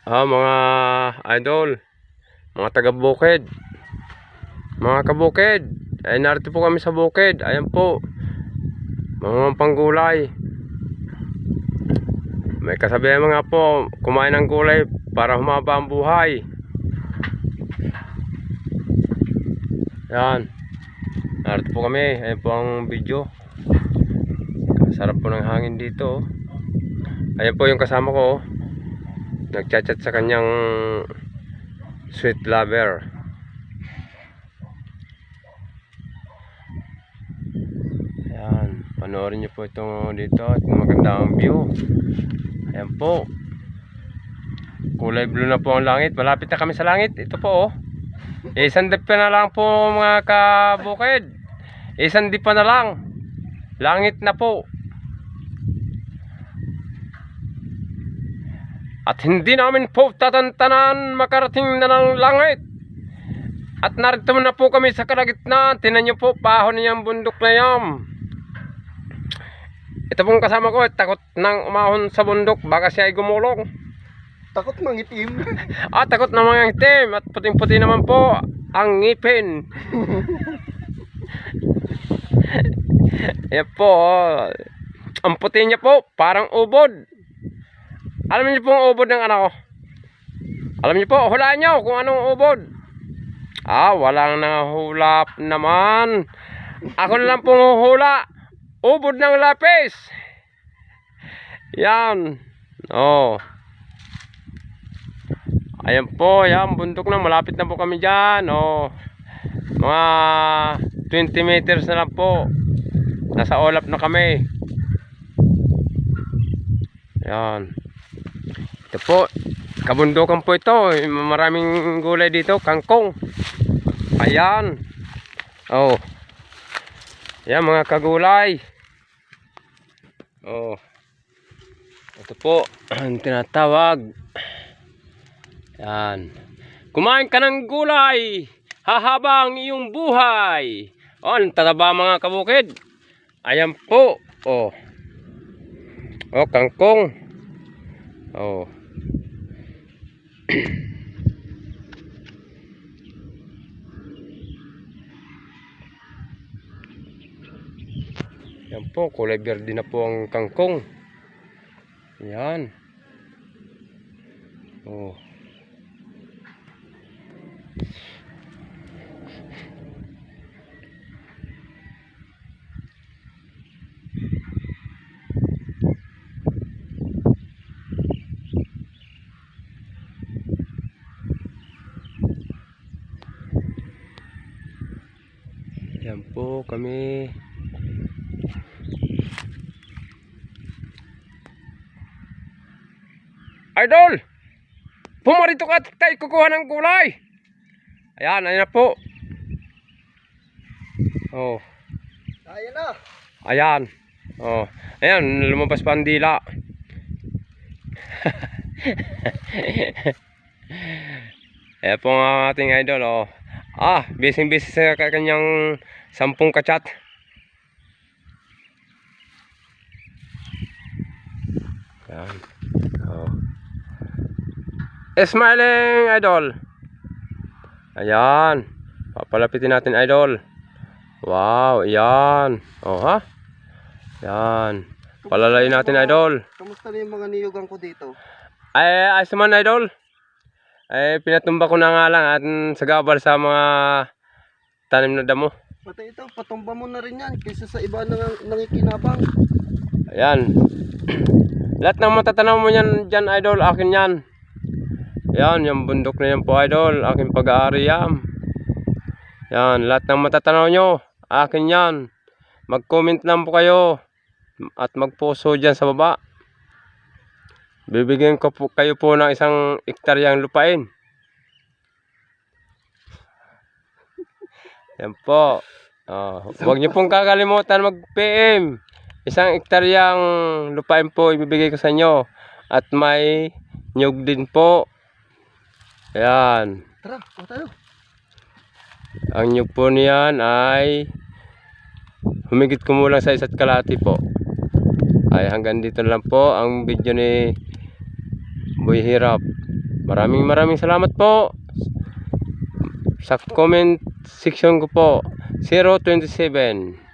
Mga idol, mga taga-bukid, mga kabukid, ay narito po kami sa bukid. Ayan po, mga panggulay. May kasabihan mga po, kumain ng gulay para humaba ang buhay. Ayan, narito po kami. Ayan po ang video. Sarap po ng hangin dito. Ayan po yung kasama ko, nagchat-chat sa kanyang sweet lover. Ayan, panoorin nyo po itong dito at magandang view. Ayan po, kulay blue na po ang langit. Malapit na kami sa langit. Ito po oh. Isang dip pa na lang po mga kabukid. Isang dip pa na lang, langit na po. At hindi namin po tatantanan makarating na ng langit. At narito na po kami sa kalagitnaan. Tinan nyo po, pahon niyang bundok na yan. Ito pong kasama ko, takot nang umahon sa bundok, baka siya ay gumulong. Takot mangitim. Takot na mga itim. At puting-puti naman po ang ngipin. Yan po oh. Ang puti niya po, parang ubod. Alam niyo po ang ubod ng anak ko? Alam niyo po, hulaan niyo kung anong ubod. Walang nahulap naman. Ako na lang pong hula. Ubod ng lapis. Yan. Ayan po, yan, bundok na. Malapit na po kami dyan. Mga 20 meters na lang po. Nasa ulap na kami. Yan. Ito po, kabundukan po ito. Maraming gulay dito, kangkong. Ayan. Yan mga kagulay. Ito po ang tinatawag. Yan. Kumain ka ng gulay, hahabang iyong buhay. Ang tataba mga kabukid. Ayan po. Kangkong. Yan po, kulay berde na po ang kangkong. Yan. Yan po kami. Idol! Pumarito ka tayo kukuha ng gulay. Ayan, ayan na po. Ayan na. Ayan. Ayan, lumabas pa ang dila. Ayan po ang ating idol. Busy-busy sa kanyang 10 kachat. Ayan. Smiling idol. Ayan. Papalapitin natin idol. Wow, ayan. Ayan. Palalayin natin idol. Kamusta na yung mga niyugan ko dito? Ayos naman idol. Pinatumba ko na nga lang at sagabal sa mga tanim na damo. Pati ito, patumba mo na rin yan kaysa sa iba nangikinabang. Ayan. Lahat ng matatanaw mo yan dyan idol, akin yan. Yan, yung bundok na yan po idol, aking pag-aari yan. Yan, lahat ng matatanaw nyo, akin yan. Mag-comment lang po kayo at mag-poso dyan sa baba. Bibigyan ko po kayo po ng 1 hektaryang lupain. Yan po. Huwag nyo pong kakalimutan mag-PM. 1 hektaryang lupain po ibibigay ko sa inyo. At may nyug din po. Ayan. Tara, tayo. Ang nyug po niyan ay humigit kumulang sa 1 kalahati po. Ay hanggang dito lang po ang video ni Boy Hirap. Maraming salamat po. Sa comment section ko po 027.